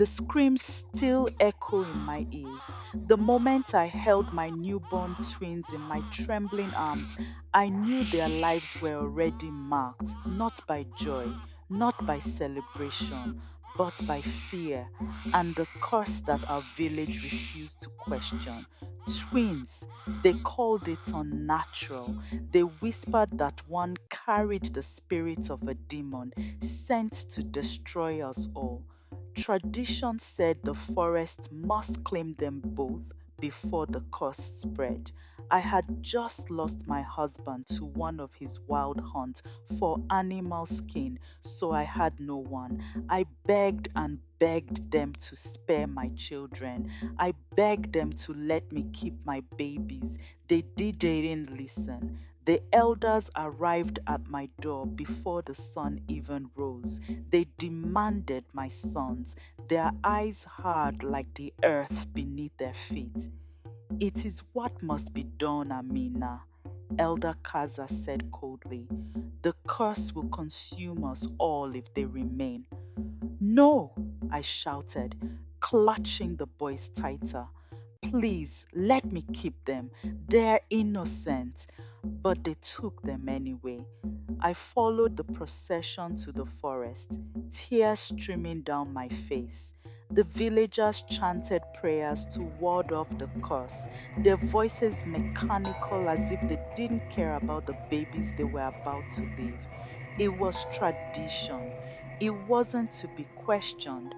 The screams still echo in my ears. The moment I held my newborn twins in my trembling arms, I knew their lives were already marked, not by joy, not by celebration, but by fear and the curse that our village refused to question. Twins, they called it unnatural. They whispered that one carried the spirit of a demon sent to destroy us all. Tradition said the forest must claim them both before the curse spread. I had just lost my husband to one of his wild hunts for animal skin, so I had no one. I begged and begged them to spare my children. I begged them to let me keep my babies. They didn't listen. The elders arrived at my door before the sun even rose. They demanded my sons, their eyes hard like the earth beneath their feet. It is what must be done, Amina, Elder Kaza said coldly. The curse will consume us all if they remain. No, I shouted, clutching the boys tighter. Please let me keep them. They're innocent. But they took them anyway. I followed the procession to the forest, tears streaming down my face. The villagers chanted prayers to ward off the curse, their voices mechanical as if they didn't care about the babies they were about to leave. It was tradition. It wasn't to be questioned.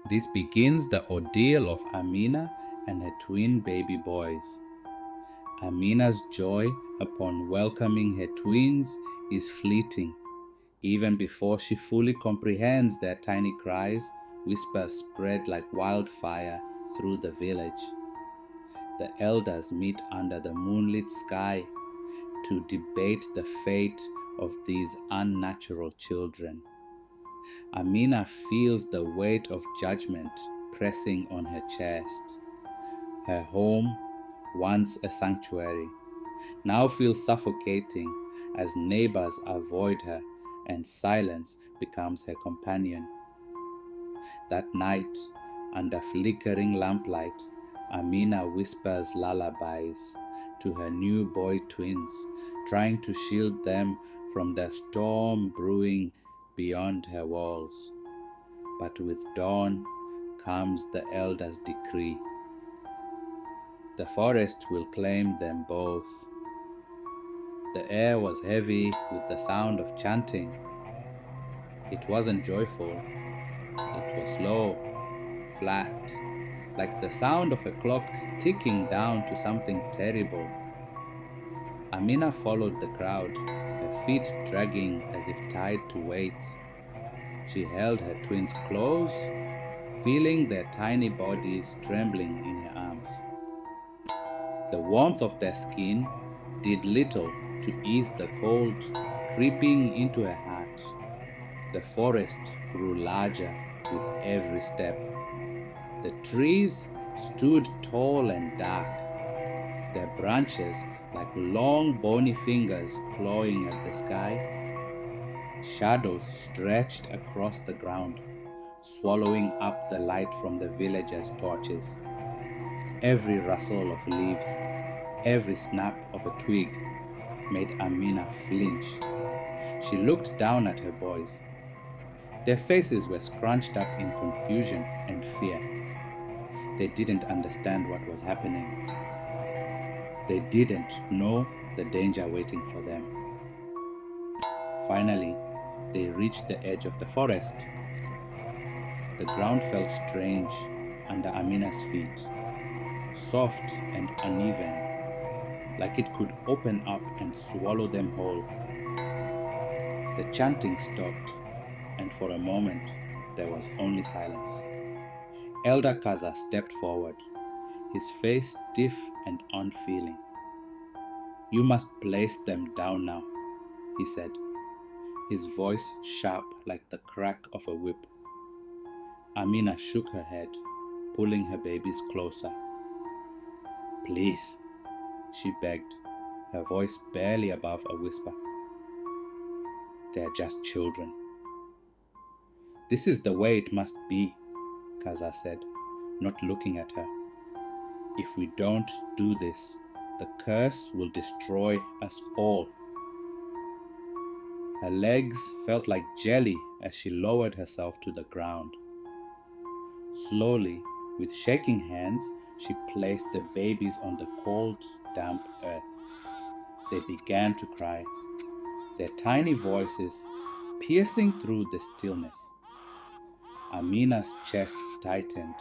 This begins the ordeal of Amina and her twin baby boys. Amina's joy upon welcoming her twins is fleeting. Even before she fully comprehends their tiny cries, whispers spread like wildfire through the village. The elders meet under the moonlit sky to debate the fate of these unnatural children. Amina feels the weight of judgment pressing on her chest. Her home, once a sanctuary, now feels suffocating as neighbors avoid her and silence becomes her companion. That night, under flickering lamplight, Amina whispers lullabies to her new boy twins, trying to shield them from the storm brewing beyond her walls. But with dawn comes the elder's decree. The forest will claim them both. The air was heavy with the sound of chanting. It wasn't joyful, it was slow, flat, like the sound of a clock ticking down to something terrible. Amina followed the crowd, her feet dragging as if tied to weights. She held her twins close, feeling their tiny bodies trembling in her arms. The warmth of their skin did little to ease the cold creeping into her heart. The forest grew larger with every step. The trees stood tall and dark, their branches like long bony fingers clawing at the sky. Shadows stretched across the ground, swallowing up the light from the villagers' torches. Every rustle of leaves, every snap of a twig made Amina flinch. She looked down at her boys. Their faces were scrunched up in confusion and fear. They didn't understand what was happening. They didn't know the danger waiting for them. Finally, they reached the edge of the forest. The ground felt strange under Amina's feet, soft and uneven, like it could open up and swallow them whole. The chanting stopped, and for a moment there was only silence. Elder Kaza stepped forward, his face stiff and unfeeling. "You must place them down now," he said, his voice sharp like the crack of a whip. Amina shook her head, pulling her babies closer. "Please," she begged, her voice barely above a whisper. "They're just children." This is the way it must be, Kaza said, not looking at her. If we don't do this, the curse will destroy us all. Her legs felt like jelly as she lowered herself to the ground. Slowly, with shaking hands, she placed the babies on the cold, damp earth. They began to cry, their tiny voices piercing through the stillness. Amina's chest tightened.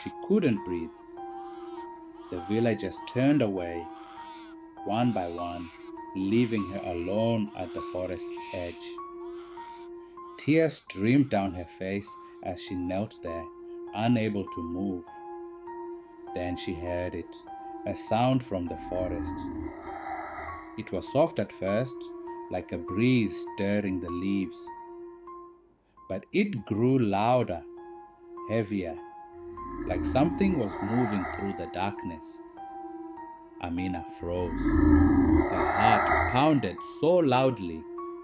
She couldn't breathe. The villagers turned away, one by one, leaving her alone at the forest's edge. Tears streamed down her face as she knelt there, unable to move. Then she heard it, a sound from the forest. It was soft at first, like a breeze stirring the leaves. But it grew louder, heavier, like something was moving through the darkness. Amina froze. Her heart pounded so loudly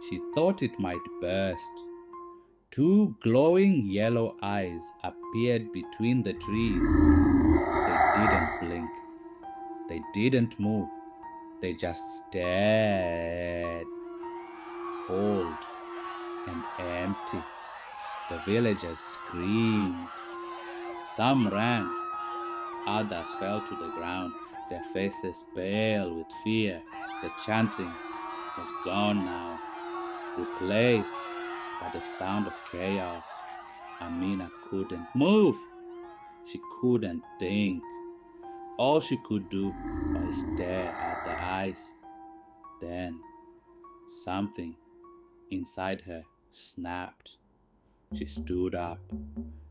she thought it might burst. Two glowing yellow eyes appeared between the trees. They didn't blink. They didn't move. They just stared. Cold and empty. The villagers screamed. Some ran. Others fell to the ground, their faces pale with fear. The chanting was gone now, replaced by the sound of chaos. Amina couldn't move. She couldn't think. All she could do was stare at the eyes. Then something inside her snapped. She stood up,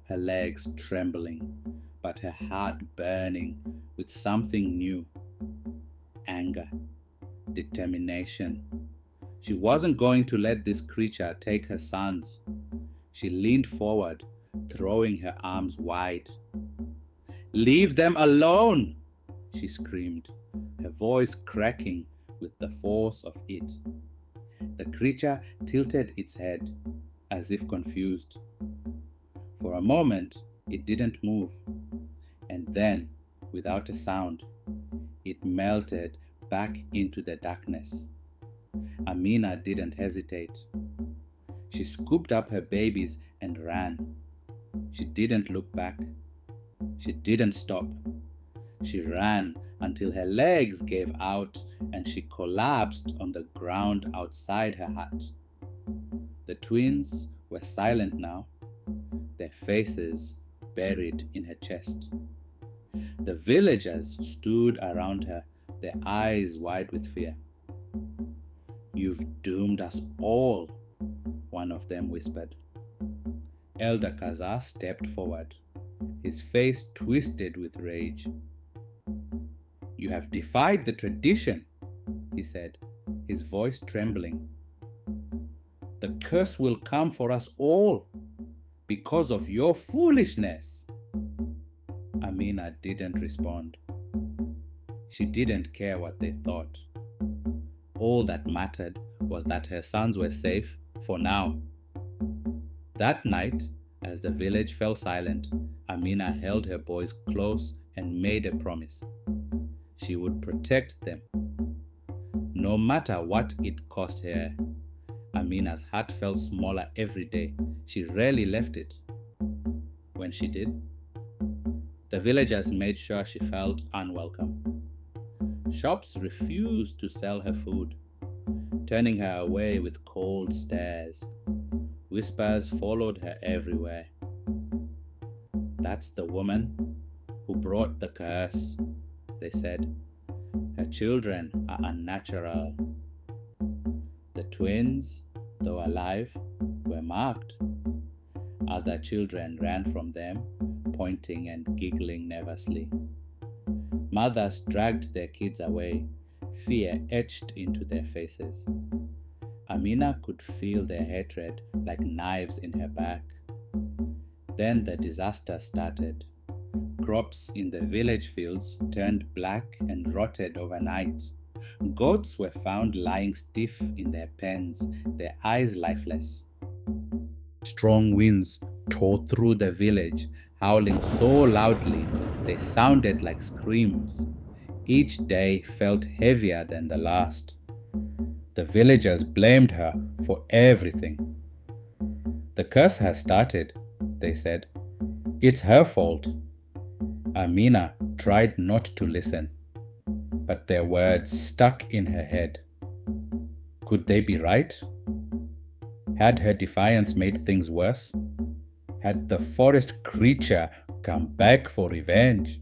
her legs trembling, but her heart burning with something new. Anger, determination. She wasn't going to let this creature take her sons. She leaned forward, throwing her arms wide. "Leave them alone!" she screamed, her voice cracking with the force of it. The creature tilted its head, as if confused. For a moment, it didn't move, and then, without a sound, it melted back into the darkness. Amina didn't hesitate. She scooped up her babies and ran. She didn't look back. She didn't stop. She ran until her legs gave out and she collapsed on the ground outside her hut. The twins were silent now, their faces buried in her chest. The villagers stood around her, their eyes wide with fear. "You've doomed us all," one of them whispered. Elder Kaza stepped forward, his face twisted with rage. "You have defied the tradition," he said, his voice trembling. "The curse will come for us all because of your foolishness." Amina didn't respond. She didn't care what they thought. All that mattered was that her sons were safe for now. That night, as the village fell silent, Amina held her boys close and made a promise. She would protect them, no matter what it cost her. Amina's heart felt smaller every day. She rarely left it. When she did, the villagers made sure she felt unwelcome. Shops refused to sell her food, turning her away with cold stares. Whispers followed her everywhere. "That's the woman who brought the curse," they said. "Her children are unnatural." The twins, though alive, were marked. Other children ran from them, pointing and giggling nervously. Mothers dragged their kids away, fear etched into their faces. Amina could feel their hatred like knives in her back. Then the disaster started. Crops in the village fields turned black and rotted overnight. Goats were found lying stiff in their pens, their eyes lifeless. Strong winds tore through the village, howling so loudly they sounded like screams. Each day felt heavier than the last. The villagers blamed her for everything. "The curse has started," they said. "It's her fault." Amina tried not to listen, but their words stuck in her head. Could they be right? Had her defiance made things worse? Had the forest creature come back for revenge?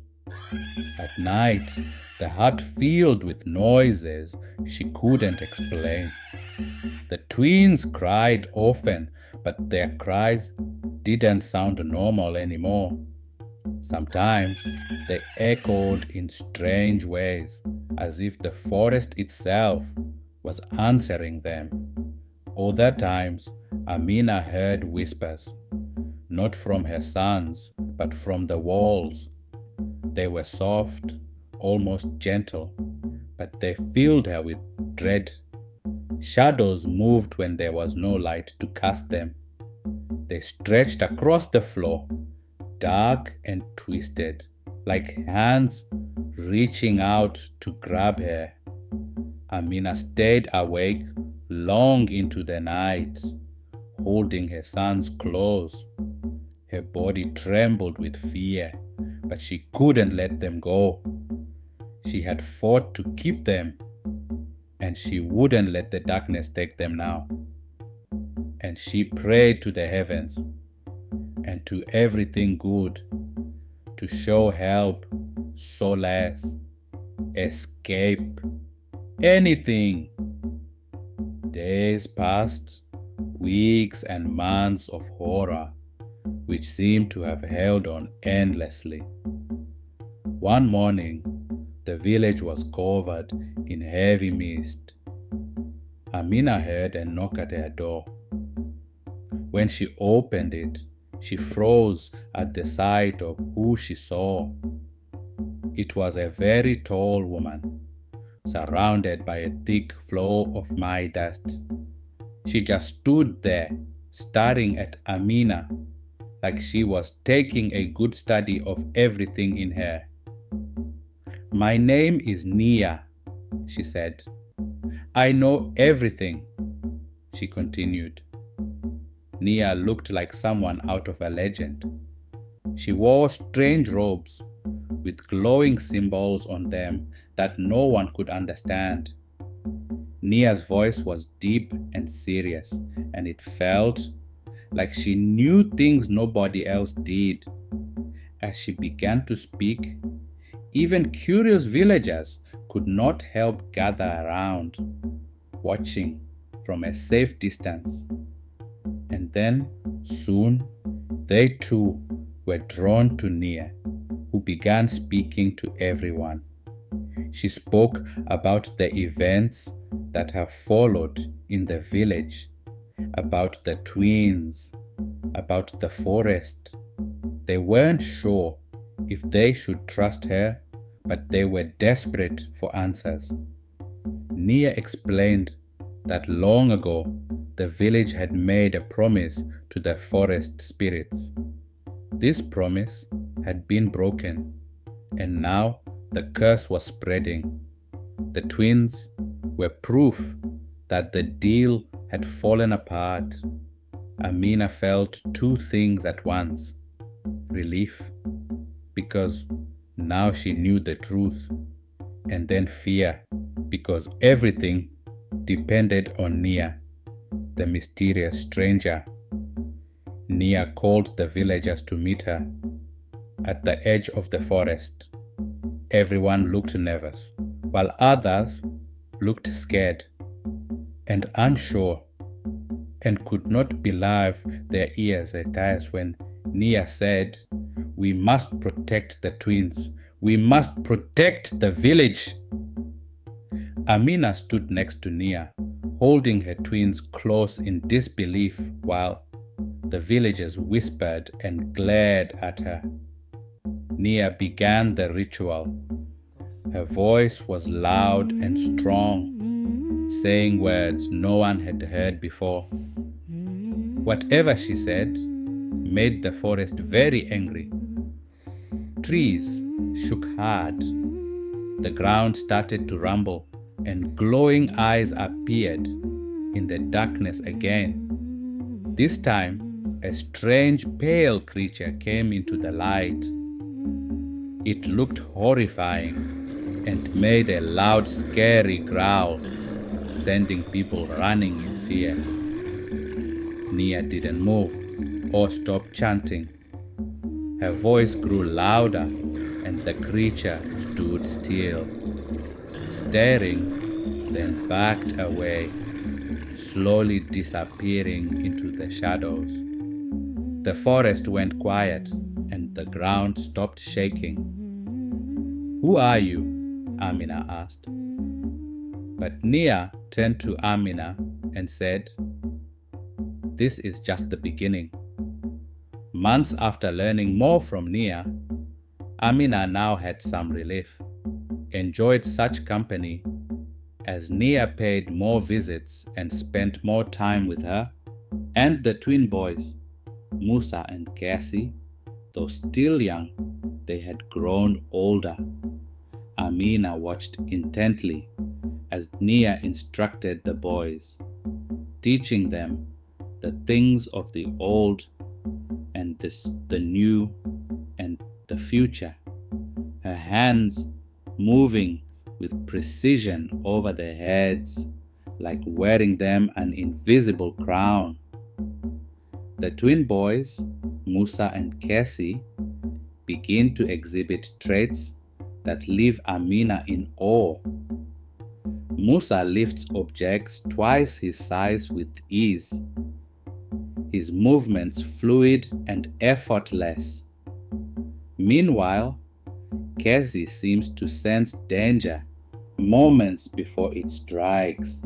At night, the hut filled with noises she couldn't explain. The twins cried often, but their cries didn't sound normal anymore. Sometimes they echoed in strange ways, as if the forest itself was answering them. Other times, Amina heard whispers, not from her sons, but from the walls. They were soft, almost gentle, but they filled her with dread. Shadows moved when there was no light to cast them. They stretched across the floor, dark and twisted, like hands reaching out to grab her. Amina stayed awake long into the night, holding her sons close. Her body trembled with fear, but she couldn't let them go. She had fought to keep them, and she wouldn't let the darkness take them now. And she prayed to the heavens and to everything good to show help, solace, escape, anything. Days passed, weeks and months of horror, which seemed to have held on endlessly. One morning, the village was covered in heavy mist. Amina heard a knock at her door. When she opened it, she froze at the sight of who she saw. It was a very tall woman, surrounded by a thick floor of my dust. She just stood there, staring at Amina, like she was taking a good study of everything in her. "My name is Nia," she said. "I know everything," she continued. Nia looked like someone out of a legend. She wore strange robes with glowing symbols on them that no one could understand. Nia's voice was deep and serious, and it felt like she knew things nobody else did. As she began to speak, even curious villagers could not help gather around, watching from a safe distance. And then, soon, they too were drawn to Nia, who began speaking to everyone. She spoke about the events that have followed in the village, about the twins, about the forest. They weren't sure if they should trust her, but they were desperate for answers. Nia explained that long ago the village had made a promise to the forest spirits. This promise had been broken, and now the curse was spreading. The twins were proof that the deal had fallen apart. Amina felt two things at once: relief, because now she knew the truth, and then fear, because everything depended on Nia, the mysterious stranger. Nia called the villagers to meet her at the edge of the forest. Everyone looked nervous, while others looked scared and unsure, and could not believe their ears at times when Nia said, "We must protect the twins. We must protect the village." Amina stood next to Nia, holding her twins close in disbelief while the villagers whispered and glared at her. Nia began the ritual. Her voice was loud and strong, saying words no one had heard before. Whatever she said made the forest very angry. Trees shook hard. The ground started to rumble, and glowing eyes appeared in the darkness again. This time, a strange pale creature came into the light. It looked horrifying and made a loud, scary growl, sending people running in fear. Nia didn't move or stop chanting. Her voice grew louder, and the creature stood still, staring, then backed away, slowly disappearing into the shadows. The forest went quiet, and the ground stopped shaking. "Who are you?" Amina asked. But Nia turned to Amina and said, "This is just the beginning." Months after learning more from Nia, Amina now had some relief, enjoyed such company. As Nia paid more visits and spent more time with her, and the twin boys, Musa and Cassie, though still young, they had grown older. Amina watched intently as Nia instructed the boys, teaching them the things of the old and the new and the future, her hands moving with precision over their heads, like wearing them an invisible crown. The twin boys, Musa and Cassie, begin to exhibit traits that leave Amina in awe. Musa lifts objects twice his size with ease, his movements fluid and effortless. Meanwhile, Cassie seems to sense danger moments before it strikes,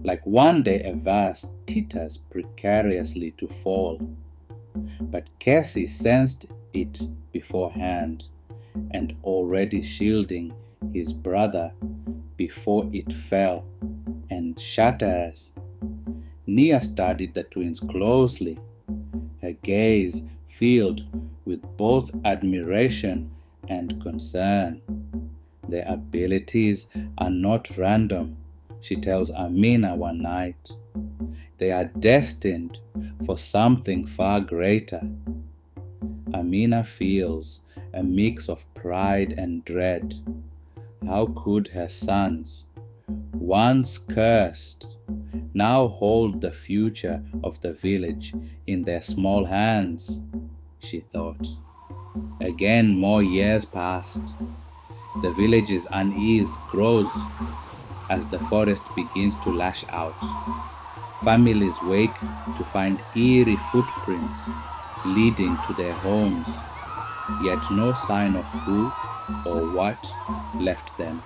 like one day a vase teeters precariously to fall. But Cassie sensed it beforehand and already shielding his brother before it fell and shatters. Nia studied the twins closely, her gaze filled with both admiration and concern. Their abilities are not random, she tells Amina one night. They are destined for something far greater. Amina feels a mix of pride and dread. How could her sons, once cursed, now hold the future of the village in their small hands? She thought. Again, more years passed. The village's unease grows as the forest begins to lash out. Families wake to find eerie footprints leading to their homes, yet no sign of who or what left them.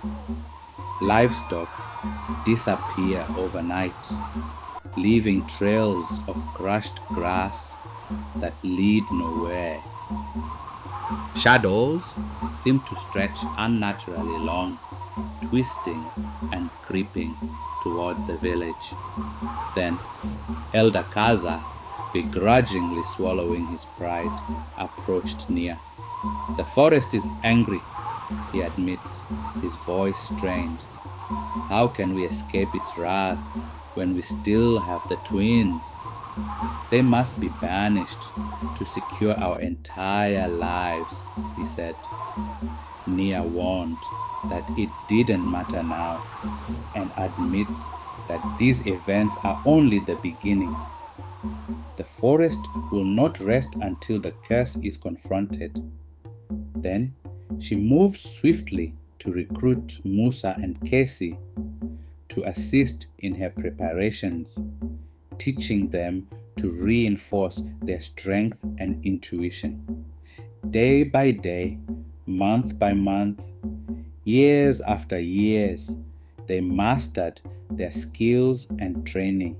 Livestock disappear overnight, leaving trails of crushed grass that lead nowhere. Shadows seem to stretch unnaturally long, twisting and creeping toward the village. Then, Elder Kaza, begrudgingly swallowing his pride, approached Nia. "The forest is angry," he admits, his voice strained. "How can we escape its wrath when we still have the twins? They must be banished to secure our entire lives," he said. Nia warned that it didn't matter now and admits that these events are only the beginning. The forest will not rest until the curse is confronted. Then she moved swiftly to recruit Musa and Casey to assist in her preparations, teaching them to reinforce their strength and intuition. Day by day, month by month, years after years, they mastered their skills and training.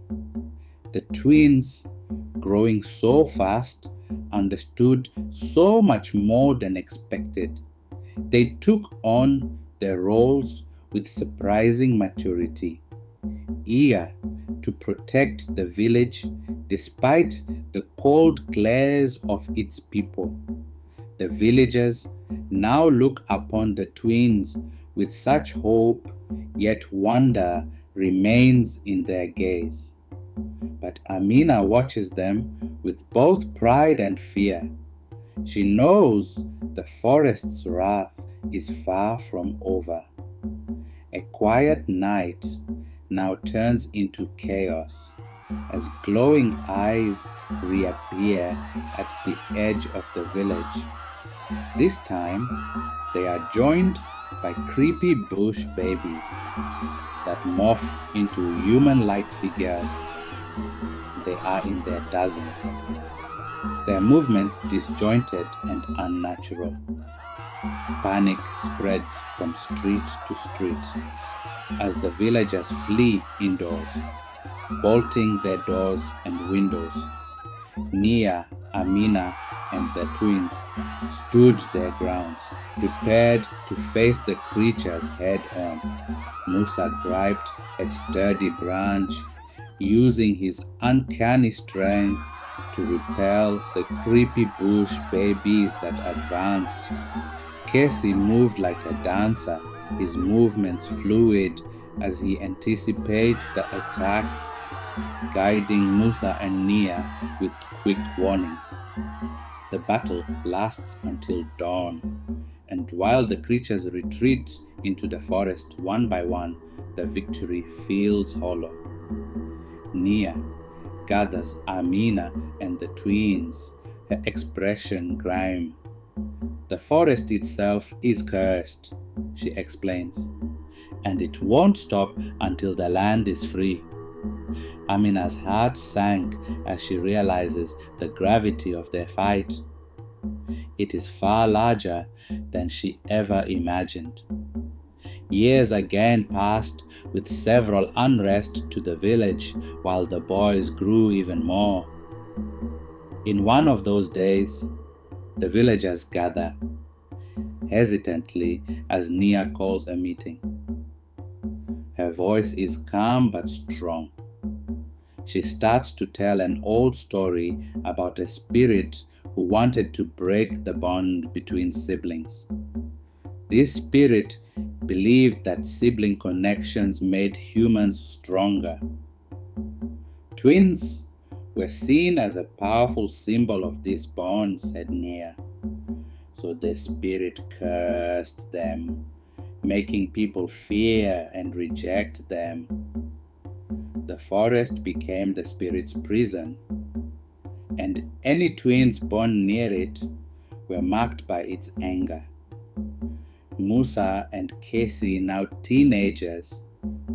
The twins, growing so fast, understood so much more than expected. They took on their roles with surprising maturity, eager to protect the village Despite the cold glares of its people, the villagers now look upon the twins with such hope, yet wonder remains in their gaze. But Amina watches them with both pride and fear. She knows the forest's wrath is far from over. A quiet night now turns into chaos as glowing eyes reappear at the edge of the village. This time, they are joined by creepy bush babies that morph into human-like figures. They are in their dozens, their movements disjointed and unnatural. Panic spreads from street to street as the villagers flee indoors, bolting their doors and windows. Nia, Amina, and the twins stood their grounds, prepared to face the creatures head on. Musa grabbed a sturdy branch, using his uncanny strength to repel the creepy bush babies that advanced. Casey moved like a dancer, his movements fluid as he anticipates the attacks, guiding Musa and Nia with quick warnings. The battle lasts until dawn, and while the creatures retreat into the forest one by one, the victory feels hollow. Nia gathers Amina and the twins, her expression grim. The forest itself is cursed, she explains, and it won't stop until the land is free. Amina's heart sank as she realizes the gravity of their fight. It is far larger than she ever imagined. Years again passed with several unrest to the village while the boys grew even more. In one of those days, the villagers gather, hesitantly as Nia calls a meeting. Her voice is calm but strong. She starts to tell an old story about a spirit who wanted to break the bond between siblings. This spirit believed that sibling connections made humans stronger. Twins were seen as a powerful symbol of this bond, said Nia. So the spirit cursed them, making people fear and reject them. The forest became the spirit's prison, and any twins born near it were marked by its anger. Musa and Casey, now teenagers,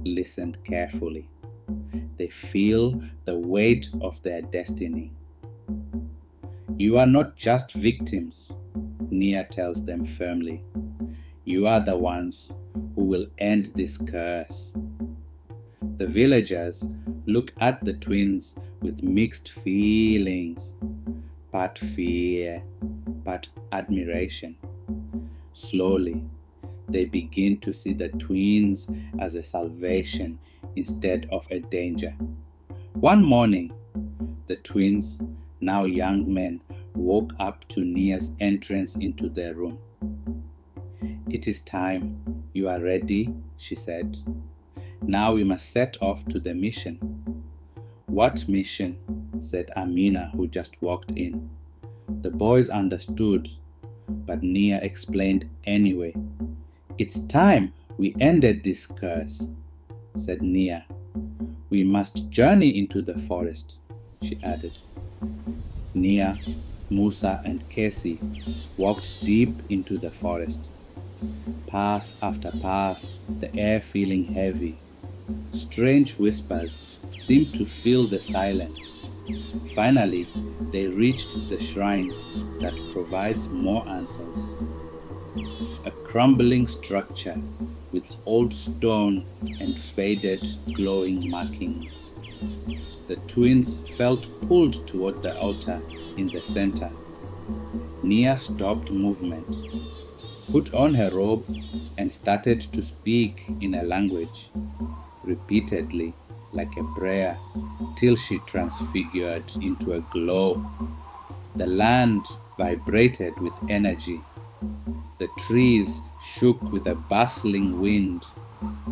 listened carefully. They feel the weight of their destiny. You are not just victims, Nia tells them firmly. You are the ones who will end this curse. The villagers look at the twins with mixed feelings, part fear, part admiration. Slowly, they begin to see the twins as a salvation instead of a danger. One morning, the twins, now young men, woke up to Nia's entrance into their room. It is time. You are ready, she said. Now we must set off to the mission. What mission? Said Amina, who just walked in. The boys understood, but Nia explained anyway. It's time we ended this curse, said Nia. We must journey into the forest, she added. Nia, Musa, and Casey walked deep into the forest. Path after path, the air feeling heavy. Strange whispers seemed to fill the silence. Finally, they reached the shrine that provides more answers. A crumbling structure with old stone and faded glowing markings. The twins felt pulled toward the altar in the center. Nia stopped movement, put on her robe, and started to speak in a language. Repeatedly, like a prayer till she transfigured into a glow. The land vibrated with energy. The trees shook with a bustling wind,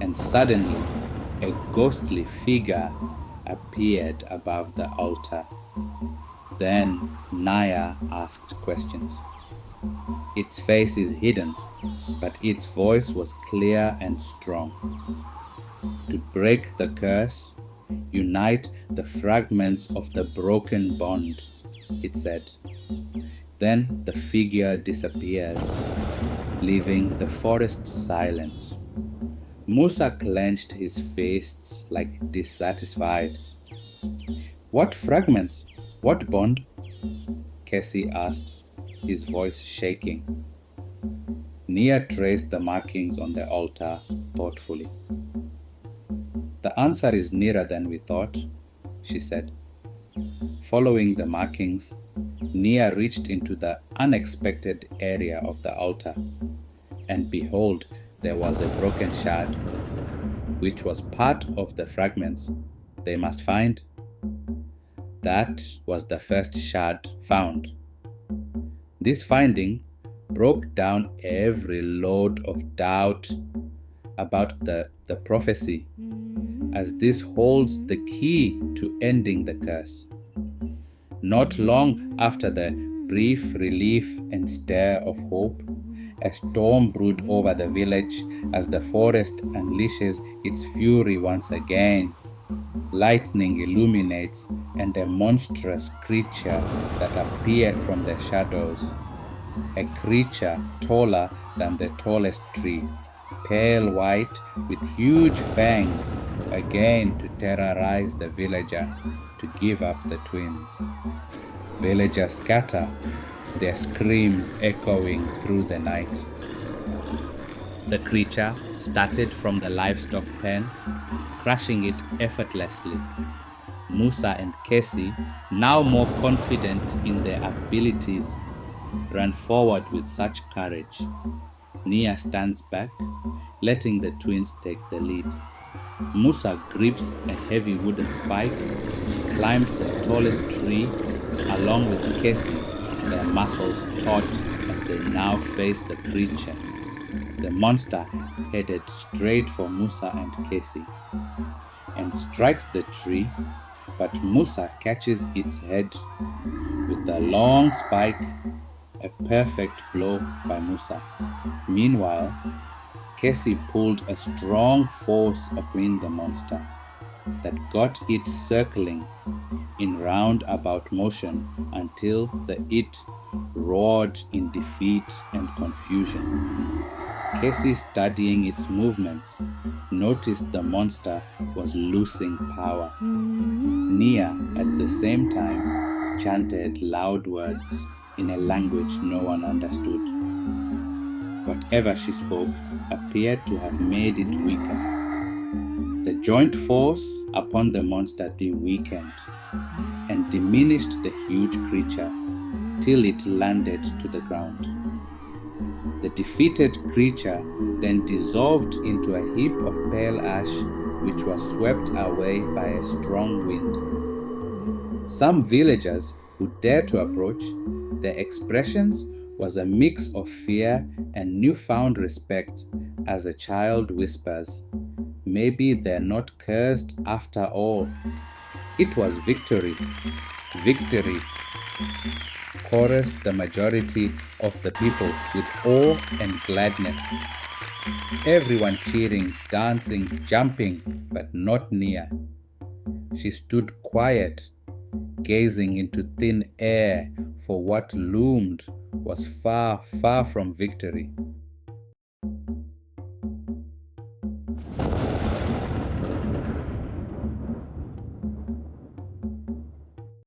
and suddenly a ghostly figure appeared above the altar. Then Naya asked questions. Its face is hidden, but its voice was clear and strong. To break the curse, unite the fragments of the broken bond, it said. Then the figure disappears, leaving the forest silent. Musa clenched his fists like dissatisfied. What fragments? What bond? Casey asked, his voice shaking. Nia traced the markings on the altar thoughtfully. The answer is nearer than we thought, she said. Following the markings, Nia reached into the unexpected area of the altar, and behold, there was a broken shard, which was part of the fragments they must find. That was the first shard found. This finding broke down every load of doubt about the prophecy, as this holds the key to ending the curse. Not long after the brief relief and stir of hope, a storm brewed over the village as the forest unleashes its fury once again. Lightning illuminates, and a monstrous creature that appeared from the shadows. A creature taller than the tallest tree, pale white with huge fangs, again to terrorize the villager, to give up the twins. Villagers scatter, their screams echoing through the night. The creature started from the livestock pen, crushing it effortlessly. Musa and Casey, now more confident in their abilities, ran forward with such courage. Nia stands back, letting the twins take the lead. Musa grips a heavy wooden spike, climbed the tallest tree, along with Casey, their muscles taut as they now faced the creature. The monster headed straight for Musa and Casey and strikes the tree, but Musa catches its head with a long spike, a perfect blow by Musa. Meanwhile, Casey pulled a strong force upon the monster that got it circling in roundabout motion until it roared in defeat and confusion. Casey, studying its movements, noticed the monster was losing power. Nia, at the same time, chanted loud words in a language no one understood. Whatever she spoke appeared to have made it weaker. The joint force upon the monster weakened and diminished the huge creature till it landed to the ground. The defeated creature then dissolved into a heap of pale ash, which was swept away by a strong wind. Some villagers who dared to approach, their expressions was a mix of fear and newfound respect, as a child whispers, "Maybe they're not cursed after all." It was victory, victory, chorused the majority of the people with awe and gladness. Everyone cheering, dancing, jumping, but not Nia. She stood quiet, gazing into thin air, for what loomed was far, far from victory.